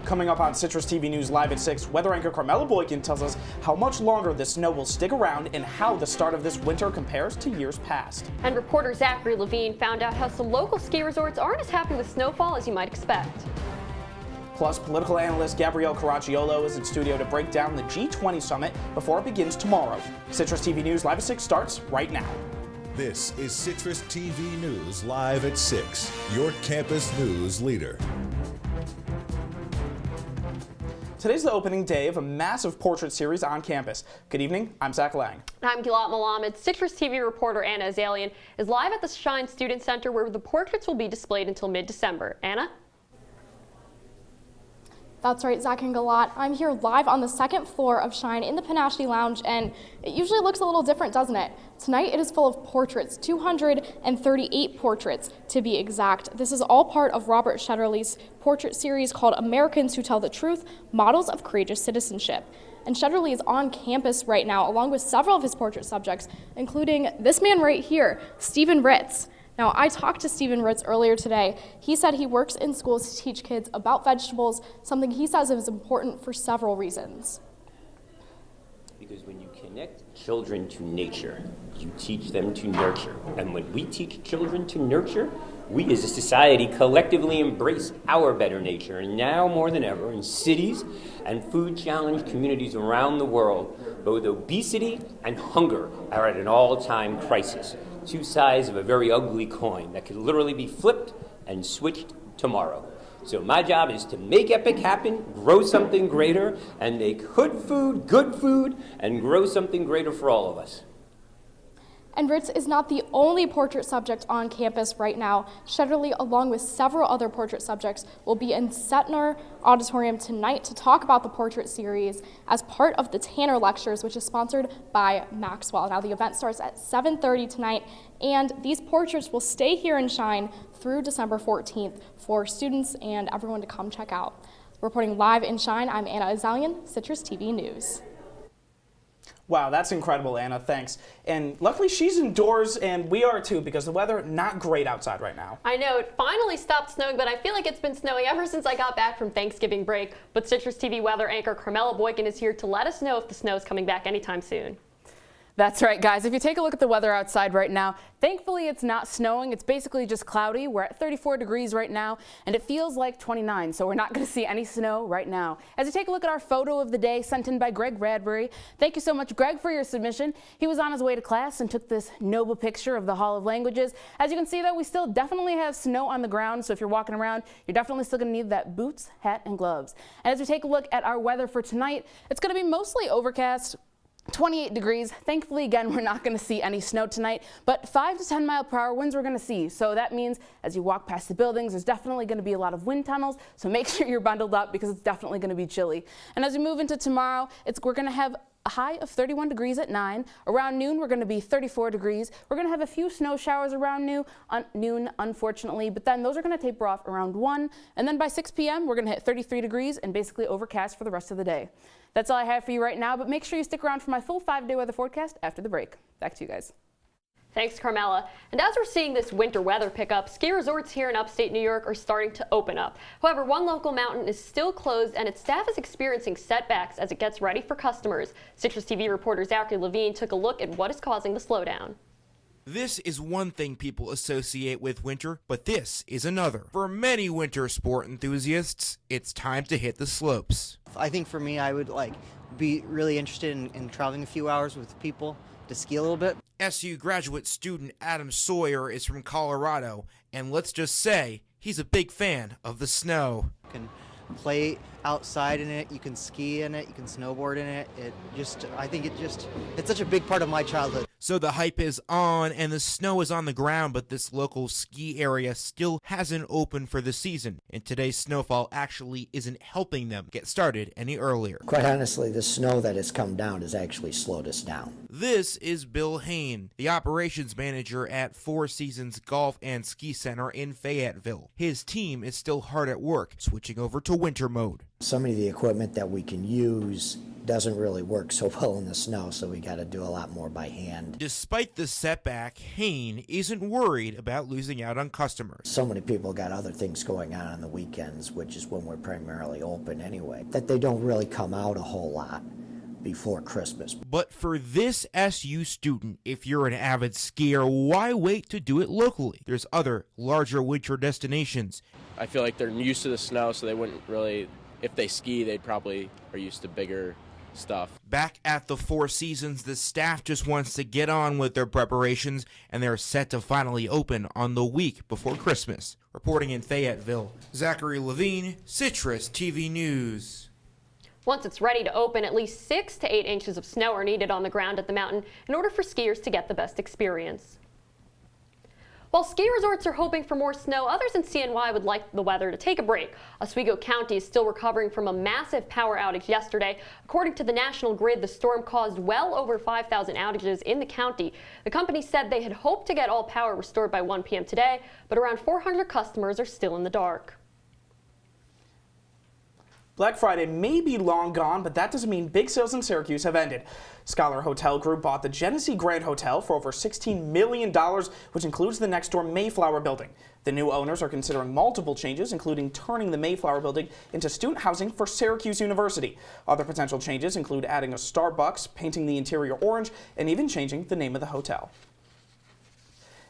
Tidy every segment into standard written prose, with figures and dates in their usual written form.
Coming up on Citrus TV News Live at 6, weather anchor Carmella Boykin tells us how much longer this snow will stick around and how the start of this winter compares to years past. And reporter Zachary Levine found out how some local ski resorts aren't as happy with snowfall as you might expect. Plus, political analyst Gabrielle Caracciolo is in studio to break down the G20 summit before it begins tomorrow. Citrus TV News Live at 6 starts right now. This is Citrus TV News Live at 6, your campus news leader. Today's the opening day of a massive portrait series on campus. Good evening, I'm Zach Lang. I'm Gilat Melamed. Citrus TV reporter Anna Azallion is live at the Schine Student Center where the portraits will be displayed until mid-December. Anna? That's right, Zach and Gilat. I'm here live on the second floor of Schine in the Panache Lounge, and it usually looks a little different, doesn't it? Tonight it is full of portraits, 238 portraits to be exact. This is all part of Robert Shetterly's portrait series called Americans Who Tell the Truth, Models of Courageous Citizenship. And Shetterly is on campus right now, along with several of his portrait subjects, including this man right here, Stephen Ritz. Now, I talked to Stephen Ritz earlier today. He said he works in schools to teach kids about vegetables, something he says is important for several reasons. Because when you connect children to nature, you teach them to nurture. And when we teach children to nurture, we as a society collectively embrace our better nature. And now more than ever, in cities and food-challenged communities around the world, both obesity and hunger are at an all-time crisis. Two sides of a very ugly coin that could literally be flipped and switched tomorrow. So my job is to make EPIC happen, grow something greater, and make good food, and grow something greater for all of us. And Ritz is not the only portrait subject on campus right now. Shetterly, along with several other portrait subjects, will be in Setner Auditorium tonight to talk about the portrait series as part of the Tanner Lectures, which is sponsored by Maxwell. Now, the event starts at 7:30 tonight, and these portraits will stay here in Schine through December 14th for students and everyone to come check out. Reporting live in Schine, I'm Anna Azallion, Citrus TV News. Wow, that's incredible, Anna. Thanks. And luckily she's indoors, and we are too, because the weather not great outside right now. I know, it finally stopped snowing, but I feel like it's been snowing ever since I got back from Thanksgiving break. But Citrus TV weather anchor Carmella Boykin is here to let us know if the snow is coming back anytime soon. That's right, guys. If you take a look at the weather outside right now, thankfully it's not snowing. It's basically just cloudy. We're at 34 degrees right now, and it feels like 29, so we're not going to see any snow right now. As you take a look at our photo of the day sent in by Greg Radbury, thank you so much, Greg, for your submission. He was on his way to class and took this noble picture of the Hall of Languages. As you can see, though, we still definitely have snow on the ground, so if you're walking around, you're definitely still going to need that boots, hat, and gloves. And as we take a look at our weather for tonight, it's going to be mostly overcast. 28 degrees. Thankfully, again, we're not going to see any snow tonight, but 5 to 10 mile per hour winds we're going to see. So that means as you walk past the buildings, there's definitely going to be a lot of wind tunnels. So make sure you're bundled up because it's definitely going to be chilly. And as we move into tomorrow, we're going to have a high of 31 degrees at 9. Around noon, we're going to be 34 degrees. We're going to have a few snow showers around noon, unfortunately, but then those are going to taper off around 1. And then by 6 p.m., we're going to hit 33 degrees and basically overcast for the rest of the day. That's all I have for you right now, but make sure you stick around for my full 5-day weather forecast after the break. Back to you guys. Thanks, Carmella. And as we're seeing this winter weather pick up, ski resorts here in upstate New York are starting to open up. However, one local mountain is still closed and its staff is experiencing setbacks as it gets ready for customers. Citrus TV reporter Zachary Levine took a look at what is causing the slowdown. This is one thing people associate with winter, but this is another. For many winter sport enthusiasts, it's time to hit the slopes. I think for me, I would be really interested in traveling a few hours with people to ski a little bit. SU graduate student Adam Sawyer is from Colorado, and let's just say he's a big fan of the snow. You can play outside in it, you can ski in it, you can snowboard in it. I think it's such a big part of my childhood. So the hype is on and the snow is on the ground, but this local ski area still hasn't opened for the season, and today's snowfall actually isn't helping them get started any earlier. Quite honestly, the snow that has come down has actually slowed us down. This is Bill Hain, the operations manager at Four Seasons Golf and Ski Center in Fayetteville. His team is still hard at work, switching over to winter mode. Some of the equipment that we can use doesn't really work so well in the snow, so we got to do a lot more by hand. Despite the setback, Hain isn't worried about losing out on customers. So many people got other things going on the weekends, which is when we're primarily open anyway, that they don't really come out a whole lot before Christmas. But for this SU student, if you're an avid skier, why wait to do it locally? There's other larger winter destinations. I feel like they're used to the snow, so they wouldn't really, if they ski, they'd probably are used to bigger stuff. Back at the Four Seasons, the staff just wants to get on with their preparations, and they're set to finally open on the week before Christmas. Reporting in Fayetteville, Zachary Levine, Citrus TV News. Once it's ready to open, at least 6 to 8 inches of snow are needed on the ground at the mountain in order for skiers to get the best experience. While ski resorts are hoping for more snow, others in CNY would like the weather to take a break. Oswego County is still recovering from a massive power outage yesterday. According to the National Grid, the storm caused well over 5,000 outages in the county. The company said they had hoped to get all power restored by 1 p.m. today, but around 400 customers are still in the dark. Black Friday may be long gone, but that doesn't mean big sales in Syracuse have ended. Scholar Hotel Group bought the Genesee Grand Hotel for over $16 million, which includes the next-door Mayflower building. The new owners are considering multiple changes, including turning the Mayflower building into student housing for Syracuse University. Other potential changes include adding a Starbucks, painting the interior orange, and even changing the name of the hotel.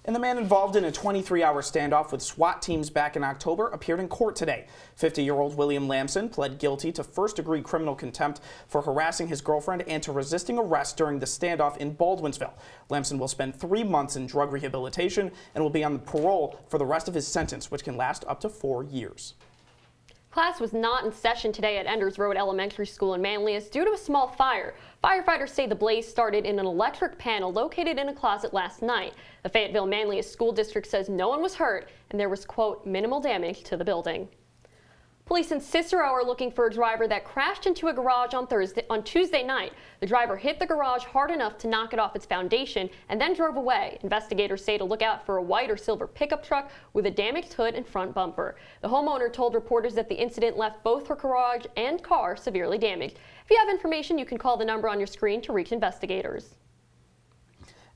And the man involved in a 23-hour standoff with SWAT teams back in October appeared in court today. 50-year-old William Lamson pled guilty to first-degree criminal contempt for harassing his girlfriend and to resisting arrest during the standoff in Baldwinsville. Lamson will spend 3 months in drug rehabilitation and will be on parole for the rest of his sentence, which can last up to 4 years. Class was not in session today at Enders Road Elementary School in Manlius due to a small fire. Firefighters say the blaze started in an electric panel located in a closet last night. The Fayetteville Manlius School District says no one was hurt and there was, quote, minimal damage to the building. Police in Cicero are looking for a driver that crashed into a garage on Tuesday night. The driver hit the garage hard enough to knock it off its foundation and then drove away. Investigators say to look out for a white or silver pickup truck with a damaged hood and front bumper. The homeowner told reporters that the incident left both her garage and car severely damaged. If you have information, you can call the number on your screen to reach investigators.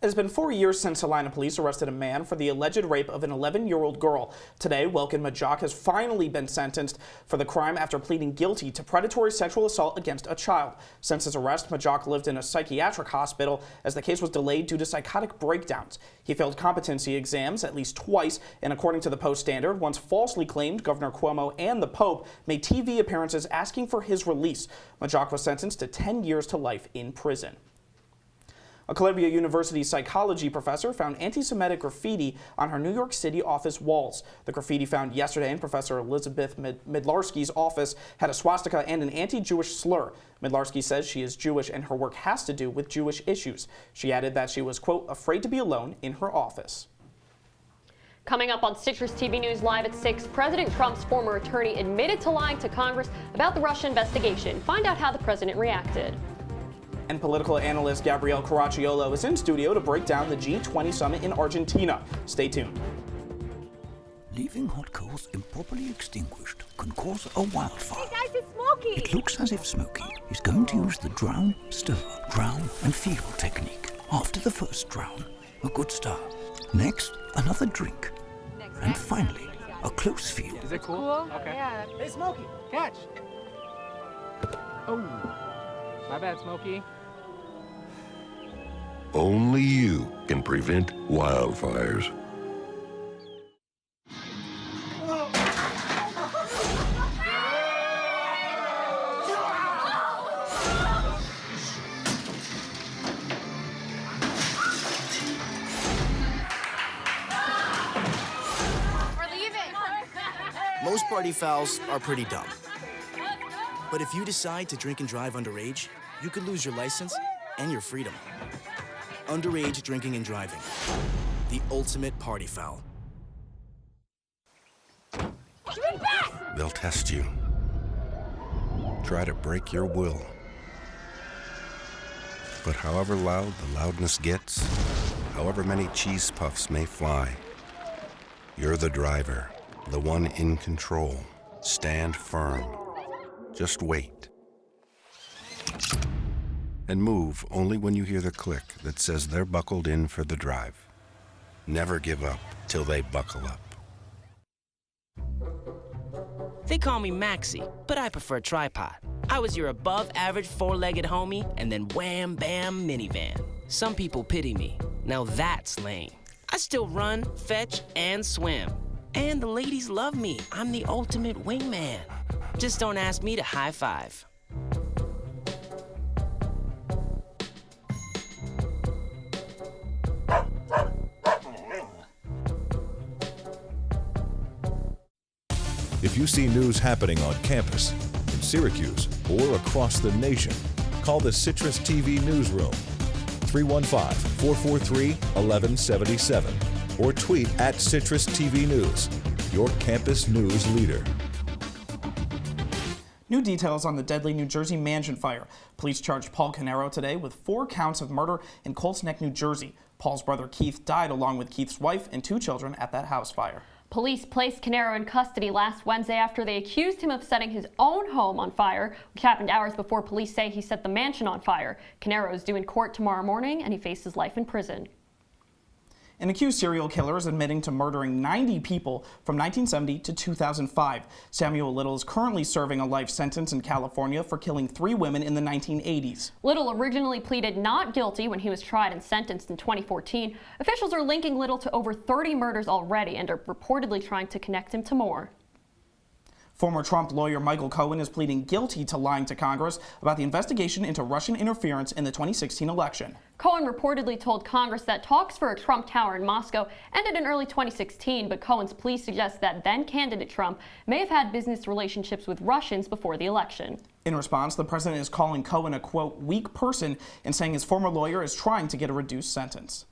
It has been 4 years since Salina police arrested a man for the alleged rape of an 11-year-old girl. Today, Welkin Majok has finally been sentenced for the crime after pleading guilty to predatory sexual assault against a child. Since his arrest, Majok lived in a psychiatric hospital as the case was delayed due to psychotic breakdowns. He failed competency exams at least twice, and according to the Post-Standard, once falsely claimed Governor Cuomo and the Pope made TV appearances asking for his release. Majok was sentenced to 10 years to life in prison. A Columbia University psychology professor found anti-Semitic graffiti on her New York City office walls. The graffiti found yesterday in Professor Elizabeth Midlarski's office had a swastika and an anti-Jewish slur. Midlarsky says she is Jewish and her work has to do with Jewish issues. She added that she was, quote, afraid to be alone in her office. Coming up on Citrus TV News Live at 6, President Trump's former attorney admitted to lying to Congress about the Russia investigation. Find out how the president reacted. And political analyst Gabrielle Caracciolo is in studio to break down the G20 summit in Argentina. Stay tuned. Leaving hot coals improperly extinguished can cause a wildfire. Hey guys, it's Smokey! It looks as if Smokey is going to use the drown, stir, drown and feel technique. After the first drown, a good start. Next, another drink. And finally, a close feel. Is it cool? Okay. Yeah. Hey Smokey, catch! Oh, my bad, Smokey. Only you can prevent wildfires. Most party fouls are pretty dumb. But if you decide to drink and drive underage, you could lose your license and your freedom. Underage drinking and driving. The ultimate party foul. They'll test you. Try to break your will. But however loud the loudness gets, however many cheese puffs may fly, you're the driver, the one in control. Stand firm. Just wait. And move only when you hear the click that says they're buckled in for the drive. Never give up till they buckle up. They call me Maxie, but I prefer tripod. I was your above-average four-legged homie, and then wham, bam, minivan. Some people pity me. Now that's lame. I still run, fetch, and swim. And the ladies love me. I'm the ultimate wingman. Just don't ask me to high five. If you see news happening on campus, in Syracuse, or across the nation, call the Citrus TV Newsroom, 315-443-1177, or tweet at Citrus TV News, your campus news leader. New details on the deadly New Jersey mansion fire. Police charged Paul Canero today with 4 counts of murder in Colts Neck, New Jersey. Paul's brother Keith died along with Keith's wife and 2 children at that house fire. Police placed Canero in custody last Wednesday after they accused him of setting his own home on fire, which happened hours before police say he set the mansion on fire. Canero is due in court tomorrow morning, and he faces life in prison. An accused serial killer is admitting to murdering 90 people from 1970 to 2005. Samuel Little is currently serving a life sentence in California for killing 3 women in the 1980s. Little originally pleaded not guilty when he was tried and sentenced in 2014. Officials are linking Little to over 30 murders already and are reportedly trying to connect him to more. Former Trump lawyer Michael Cohen is pleading guilty to lying to Congress about the investigation into Russian interference in the 2016 election. Cohen reportedly told Congress that talks for a Trump Tower in Moscow ended in early 2016, but Cohen's plea suggests that then-candidate Trump may have had business relationships with Russians before the election. In response, the president is calling Cohen a, quote, weak person and saying his former lawyer is trying to get a reduced sentence.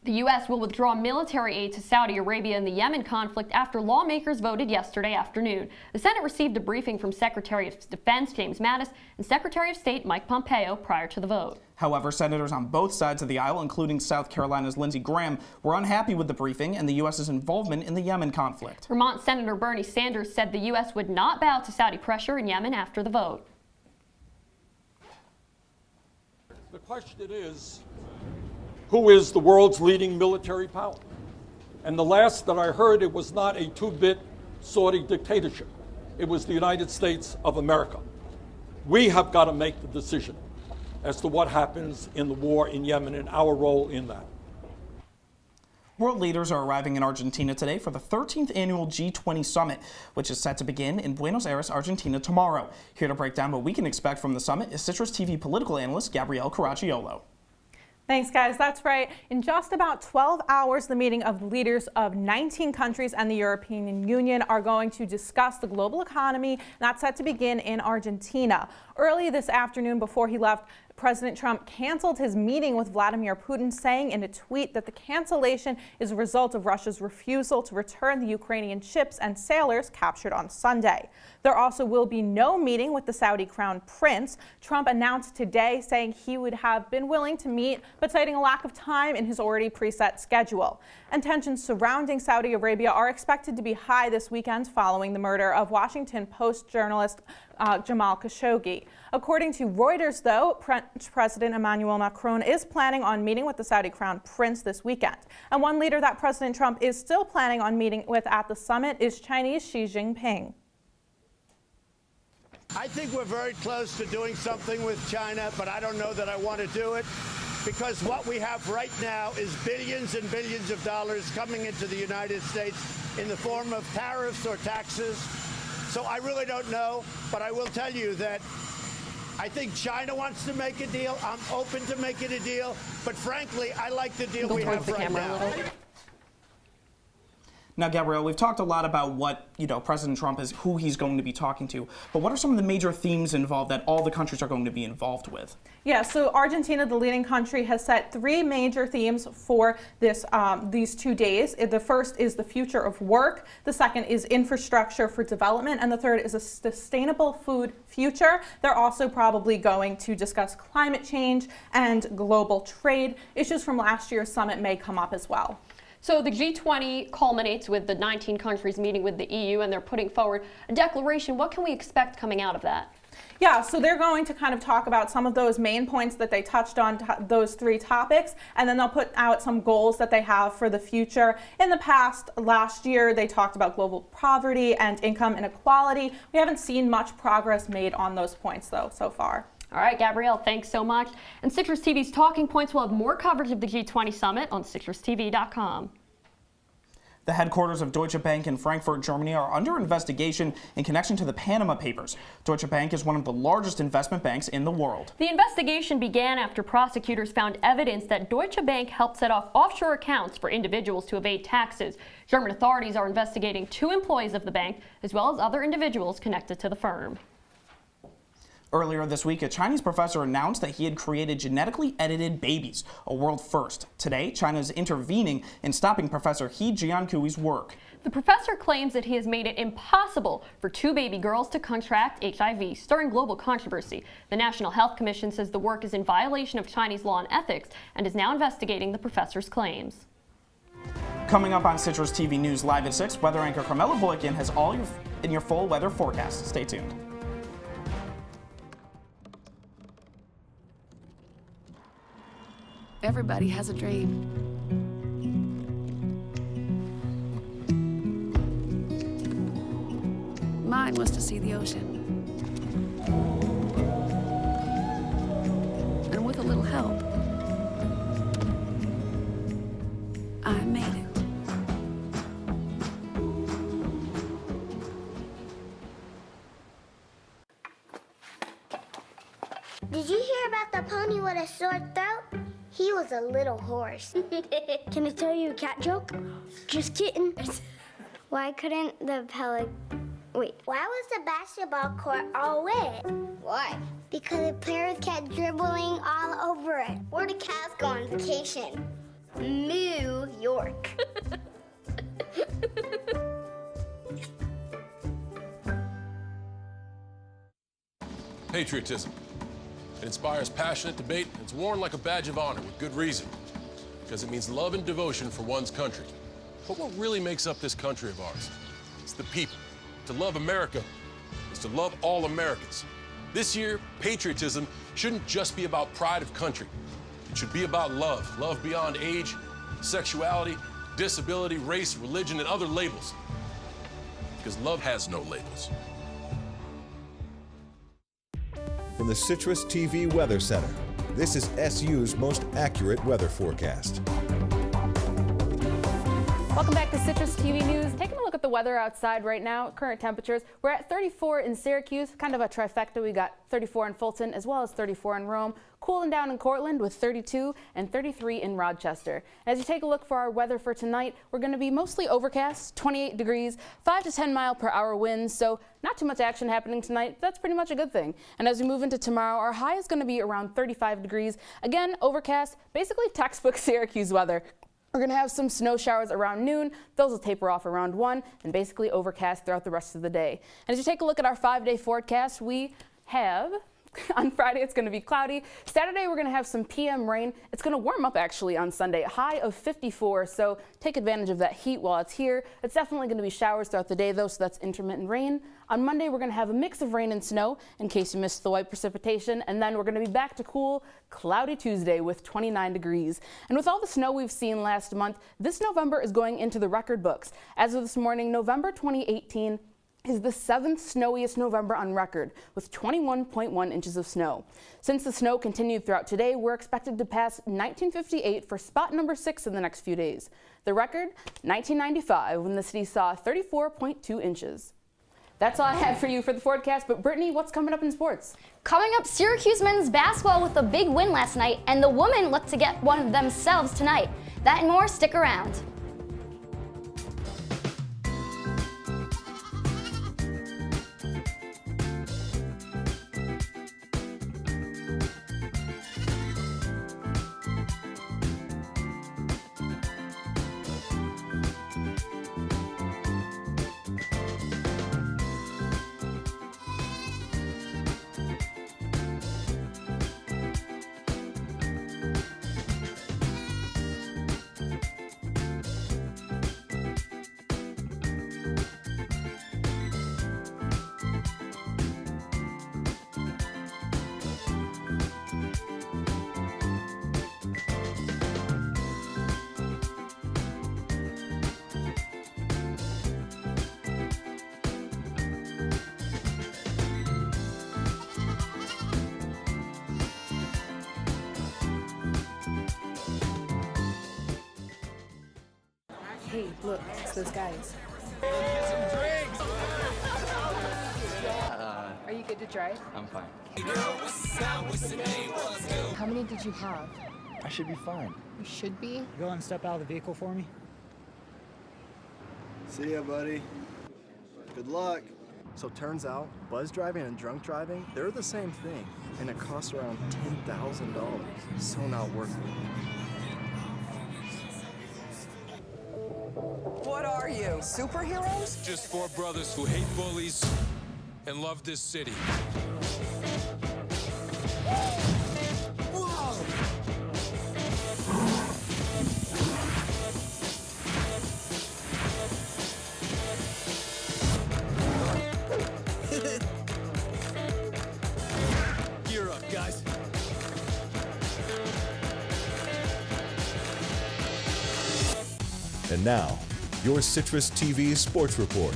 The U.S. will withdraw military aid to Saudi Arabia in the Yemen conflict after lawmakers voted yesterday afternoon. The Senate received a briefing from Secretary of Defense James Mattis and Secretary of State Mike Pompeo prior to the vote. However, senators on both sides of the aisle, including South Carolina's Lindsey Graham, were unhappy with the briefing and the U.S.'s involvement in the Yemen conflict. Vermont Senator Bernie Sanders said the U.S. would not bow to Saudi pressure in Yemen after the vote. The question is, who is the world's leading military power? And the last that I heard, it was not a 2-bit Saudi dictatorship. It was the United States of America. We have got to make the decision as to what happens in the war in Yemen and our role in that. World leaders are arriving in Argentina today for the 13th annual G20 summit, which is set to begin in Buenos Aires, Argentina tomorrow. Here to break down what we can expect from the summit is Citrus TV political analyst Gabrielle Caracciolo. Thanks, guys. That's right. In just about 12 hours, the meeting of leaders of 19 countries and the European Union are going to discuss the global economy. That's set to begin in Argentina. Early this afternoon, before he left, President Trump canceled his meeting with Vladimir Putin, saying in a tweet that the cancellation is a result of Russia's refusal to return the Ukrainian ships and sailors captured on Sunday. There also will be no meeting with the Saudi Crown Prince. Trump announced today saying he would have been willing to meet, but citing a lack of time in his already preset schedule. And tensions surrounding Saudi Arabia are expected to be high this weekend following the murder of Washington Post journalist Jamal Khashoggi. According to Reuters, though, French President Emmanuel Macron is planning on meeting with the Saudi Crown Prince this weekend. And one leader that President Trump is still planning on meeting with at the summit is Chinese Xi Jinping. I think we're very close to doing something with China, but I don't know that I want to do it, because what we have right now is billions and billions of dollars coming into the United States in the form of tariffs or taxes. So I really don't know, but I will tell you that I think China wants to make a deal. I'm open to making a deal, but frankly, I like the deal we have right now. Now, Gabrielle, we've talked a lot about what, President Trump is, who he's going to be talking to, but what are some of the major themes involved that all the countries are going to be involved with? Yeah, so Argentina, the leading country, has set 3 major themes for this these 2 days. The first is the future of work, the second is infrastructure for development, and the third is a sustainable food future. They're also probably going to discuss climate change and global trade. Issues from last year's summit may come up as well. So the G20 culminates with the 19 countries meeting with the EU, and they're putting forward a declaration. What can we expect coming out of that? Yeah, so they're going to kind of talk about some of those main points that they touched on, those three topics, and then they'll put out some goals that they have for the future. In the past, last year, they talked about global poverty and income inequality. We haven't seen much progress made on those points, though, so far. All right, Gabrielle, thanks so much. And Citrus TV's Talking Points will have more coverage of the G20 summit on CitrusTV.com. The headquarters of Deutsche Bank in Frankfurt, Germany are under investigation in connection to the Panama Papers. Deutsche Bank is one of the largest investment banks in the world. The investigation began after prosecutors found evidence that Deutsche Bank helped set off offshore accounts for individuals to evade taxes. German authorities are investigating 2 employees of the bank, as well as other individuals connected to the firm. Earlier this week, a Chinese professor announced that he had created genetically edited babies, a world first. Today, China is intervening in stopping Professor He Jiankui's work. The professor claims that he has made it impossible for 2 baby girls to contract HIV, stirring global controversy. The National Health Commission says the work is in violation of Chinese law and ethics and is now investigating the professor's claims. Coming up on Citrus TV News Live at 6, weather anchor Carmella Boykin has all in your full weather forecast. Stay tuned. Everybody has a dream. Mine was to see the ocean. And with a little help, I made it. Did you hear about the pony with a sore throat? He was a little horse. Can I tell you a cat joke? Just kidding. Why couldn't the Why was the basketball court all wet? Why? Because the players kept dribbling all over it. Where do cats go on vacation? New York. Patriotism. It inspires passionate debate, and it's worn like a badge of honor with good reason, because it means love and devotion for one's country. But what really makes up this country of ours? It's the people. To love America is to love all Americans. This year, patriotism shouldn't just be about pride of country. It should be about love. Love beyond age, sexuality, disability, race, religion, and other labels. Because love has no labels. From the Citrus TV Weather Center, this is SU's most accurate weather forecast. Welcome back to Citrus TV News. Taking a look at the weather outside right now, current temperatures. We're at 34 in Syracuse, kind of a trifecta. We got 34 in Fulton as well as 34 in Rome. Cooling down in Cortland with 32 and 33 in Rochester. As you take a look for our weather for tonight, we're going to be mostly overcast, 28 degrees, 5 to 10 mile per hour winds, so not too much action happening tonight. That's pretty much a good thing. And as we move into tomorrow, our high is going to be around 35 degrees. Again, overcast, basically textbook Syracuse weather. We're going to have some snow showers around noon. Those will taper off around 1 and basically overcast throughout the rest of the day. And as you take a look at our 5-day forecast, we have on Friday, it's going to be cloudy. Saturday, we're going to have some PM rain. It's going to warm up actually on Sunday, a high of 54. So take advantage of that heat while it's here. It's definitely going to be showers throughout the day though, so that's intermittent rain. On Monday, we're going to have a mix of rain and snow in case you missed the white precipitation. And then we're going to be back to cool, cloudy Tuesday with 29 degrees. And with all the snow we've seen last month, this November is going into the record books. As of this morning, November 2018 is the 7th snowiest November on record with 21.1 inches of snow. Since the snow continued throughout today, we're expected to pass 1958 for spot number 6 in the next few days. The record, 1995, when the city saw 34.2 inches. That's all I have for you for the forecast, but Brittany, what's coming up in sports? Coming up, Syracuse men's basketball with a big win last night, and the women look to get one themselves tonight. That and more, stick around. Hey, look, it's those guys. Get some drinks. Are you good to drive? I'm fine. How many did you have? I should be fine. You should be. Go and step out of the vehicle for me. See ya, buddy. Good luck. So turns out, buzz driving and drunk driving, they're the same thing, and it costs around $10,000. So not worth it. What are you, superheroes? Just four brothers who hate bullies and love this city. Gear up, guys. And now, your Citrus TV Sports Report.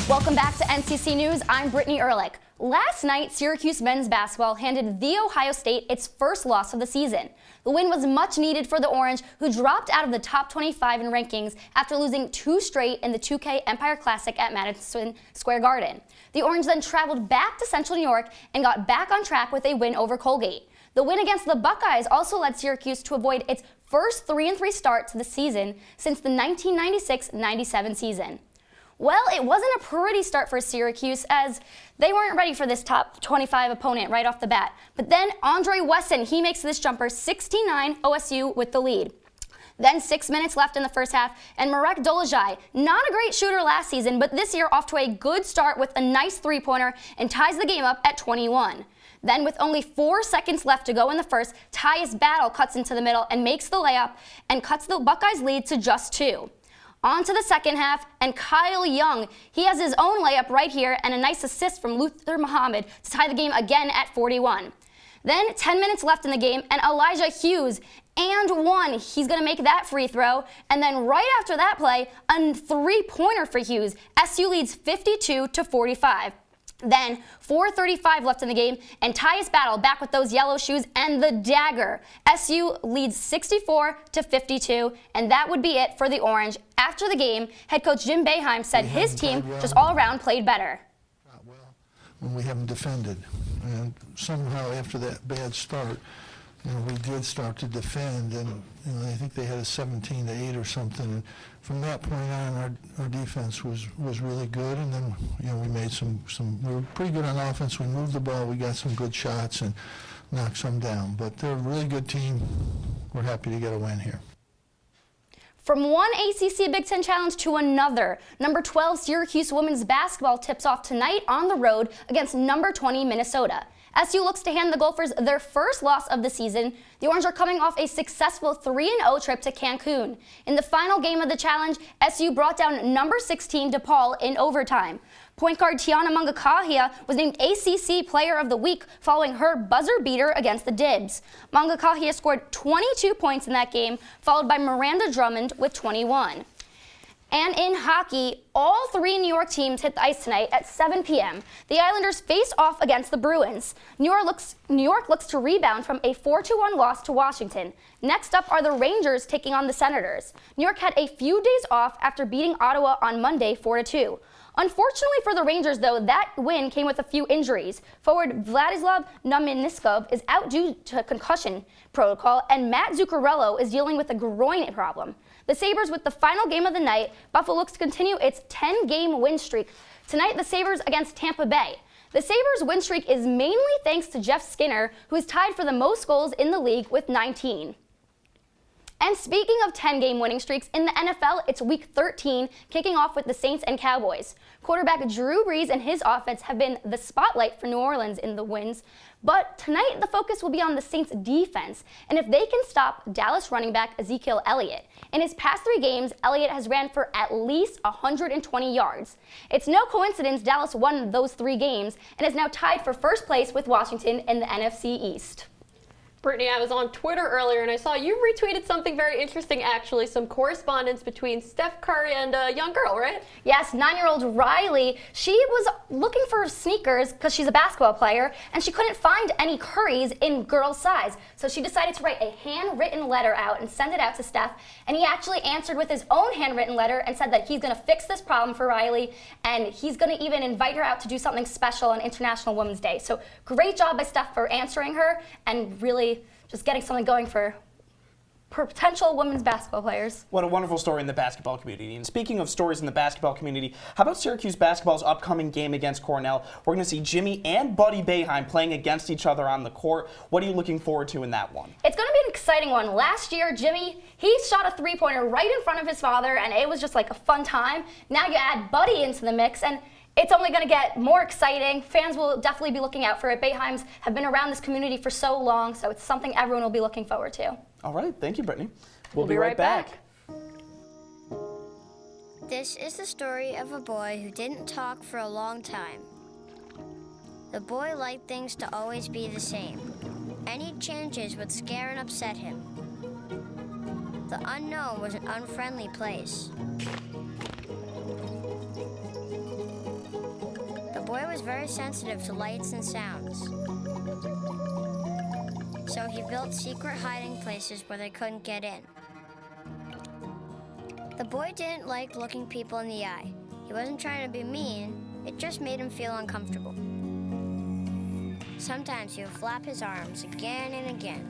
Welcome back to NCC News. I'm Brittany Ehrlich. Last night, Syracuse men's basketball handed The Ohio State its first loss of the season. The win was much needed for the Orange, who dropped out of the top 25 in rankings after losing 2 straight in the 2K Empire Classic at Madison Square Garden. The Orange then traveled back to Central New York and got back on track with a win over Colgate. The win against the Buckeyes also led Syracuse to avoid its first 3-3 start to the season since the 1996-97 season. Well, it wasn't a pretty start for Syracuse, as they weren't ready for this top 25 opponent right off the bat. But then Andre Wesson, he makes this jumper 69 OSU with the lead. Then 6 minutes left in the first half, and Marek Dolezaj, not a great shooter last season, but this year off to a good start with a nice three-pointer and ties the game up at 21. Then with only 4 seconds left to go in the first, Tyus Battle cuts into the middle and makes the layup and cuts the Buckeyes' lead to just 2. On to the second half, and Kyle Young, he has his own layup right here and a nice assist from Luther Muhammad to tie the game again at 41. Then 10 minutes left in the game, and Elijah Hughes, and one. He's going to make that free throw, and then right after that play, a three-pointer for Hughes. SU leads 52-45. Then 4:35 left in the game, and Tyus Battle back with those yellow shoes and the dagger. SU leads 64-52, and that would be it for the Orange. After the game, head coach Jim Boeheim said his team just all around played better. When we haven't defended, and somehow after that bad start, we did start to defend, and I think they had a 17-8 or something. And from that point on, our defense was really good, and then we made some. We were pretty good on offense. We moved the ball. We got some good shots and knocked some down. But they're a really good team. We're happy to get a win here. From one ACC Big Ten Challenge to another, number 12 Syracuse women's basketball tips off tonight on the road against number 20 Minnesota. SU looks to hand the Gophers their first loss of the season. The Orange are coming off a successful 3-0 trip to Cancun. In the final game of the challenge, SU brought down number 16 DePaul in overtime. Point guard Tiana Mangakahia was named ACC Player of the Week following her buzzer beater against the Dibs. Mangakahia scored 22 points in that game, followed by Miranda Drummond with 21. And in hockey, all 3 New York teams hit the ice tonight at 7 p.m. The Islanders face off against the Bruins. New York looks to rebound from a 4-1 loss to Washington. Next up are the Rangers taking on the Senators. New York had a few days off after beating Ottawa on Monday 4-2. Unfortunately for the Rangers, though, that win came with a few injuries. Forward Vladislav Nameniskov is out due to concussion protocol, and Matt Zuccarello is dealing with a groin problem. The Sabres with the final game of the night. Buffalo looks to continue its 10-game win streak. Tonight, the Sabres against Tampa Bay. The Sabres' win streak is mainly thanks to Jeff Skinner, who is tied for the most goals in the league with 19. And speaking of 10-game winning streaks, in the NFL, it's Week 13, kicking off with the Saints and Cowboys. Quarterback Drew Brees and his offense have been the spotlight for New Orleans in the wins. But tonight, the focus will be on the Saints' defense, and if they can stop Dallas running back Ezekiel Elliott. In his past 3 games, Elliott has ran for at least 120 yards. It's no coincidence Dallas won those 3 games and is now tied for first place with Washington in the NFC East. Brittany, I was on Twitter earlier and I saw you retweeted something very interesting, actually, some correspondence between Steph Curry and a young girl, right? Yes, 9-year-old Riley. She was looking for sneakers because she's a basketball player, and she couldn't find any Currys in girl size. So she decided to write a handwritten letter out and send it out to Steph, and he actually answered with his own handwritten letter and said that he's going to fix this problem for Riley, and he's going to even invite her out to do something special on International Women's Day. So great job by Steph for answering her and really just getting something going for potential women's basketball players. What a wonderful story in the basketball community. And speaking of stories in the basketball community, how about Syracuse basketball's upcoming game against Cornell? We're going to see Jimmy and Buddy Boeheim playing against each other on the court. What are you looking forward to in that one? It's going to be an exciting one. Last year, Jimmy, he shot a three-pointer right in front of his father, and it was just like a fun time. Now you add Buddy into the mix, and it's only going to get more exciting. Fans will definitely be looking out for it. Boeheims have been around this community for so long, so it's something everyone will be looking forward to. All right, thank you, Brittany. We'll be right back. This is the story of a boy who didn't talk for a long time. The boy liked things to always be the same. Any changes would scare and upset him. The unknown was an unfriendly place. The boy was very sensitive to lights and sounds. So he built secret hiding places where they couldn't get in. The boy didn't like looking people in the eye. He wasn't trying to be mean, it just made him feel uncomfortable. Sometimes he would flap his arms again and again.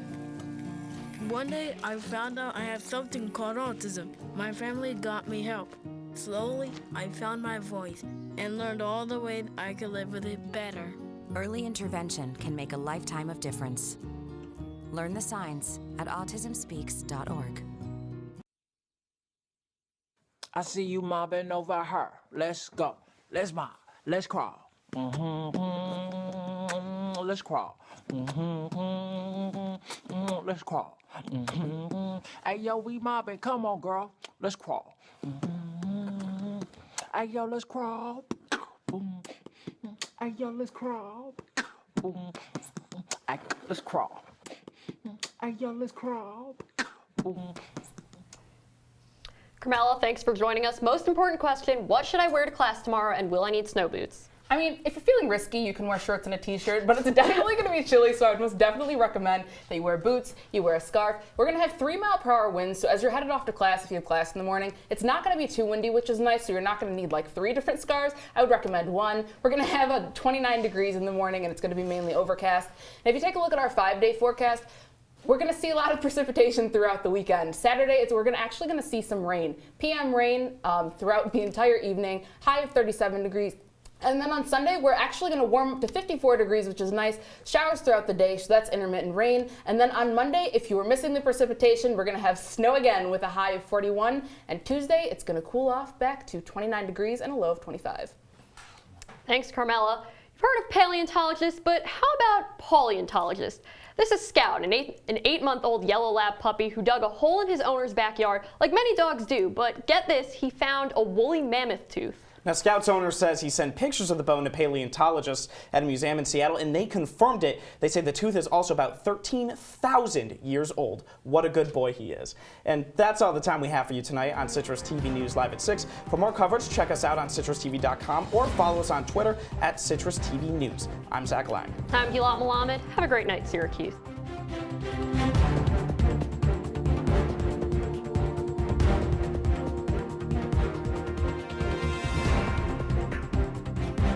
One day I found out I have something called autism. My family got me help. Slowly, I found my voice and learned all the ways I could live with it better. Early intervention can make a lifetime of difference. Learn the signs at autismspeaks.org. I see you mobbing over her. Let's go. Let's mob. Let's crawl. Let's crawl. Let's crawl. Hey, yo, we mobbing. Come on, girl. Let's crawl. Hey, yo, let's crawl. Hey, yo, let's crawl. Hey, let's crawl. Hey, yo, let's crawl. Carmella, thanks for joining us. Most important question, what should I wear to class tomorrow, and will I need snow boots? I mean, if you're feeling risky, you can wear shorts and a t-shirt, but it's definitely going to be chilly, so I would most definitely recommend that you wear boots, you wear a scarf. We're going to have 3-mile-per-hour winds, so as you're headed off to class, if you have class in the morning, it's not going to be too windy, which is nice, so you're not going to need like 3 different scarves. I would recommend one. We're going to have a 29 degrees in the morning, and it's going to be mainly overcast. And if you take a look at our 5-day forecast, we're going to see a lot of precipitation throughout the weekend. Saturday, we're actually going to see some rain. PM rain throughout the entire evening, high of 37 degrees. And then on Sunday, we're actually going to warm up to 54 degrees, which is nice. Showers throughout the day, so that's intermittent rain. And then on Monday, if you were missing the precipitation, we're going to have snow again with a high of 41. And Tuesday, it's going to cool off back to 29 degrees and a low of 25. Thanks, Carmella. You've heard of paleontologists, but how about paleontologists? This is Scout, an 8-month-old yellow lab puppy who dug a hole in his owner's backyard, like many dogs do. But get this, he found a woolly mammoth tooth. Now, Scout's owner says he sent pictures of the bone to paleontologists at a museum in Seattle, and they confirmed it. They say the tooth is also about 13,000 years old. What a good boy he is. And that's all the time we have for you tonight on Citrus TV News Live at 6. For more coverage, check us out on CitrusTV.com or follow us on Twitter at CitrusTV News. I'm Zach Lang. I'm Gilat Melamed. Have a great night, Syracuse.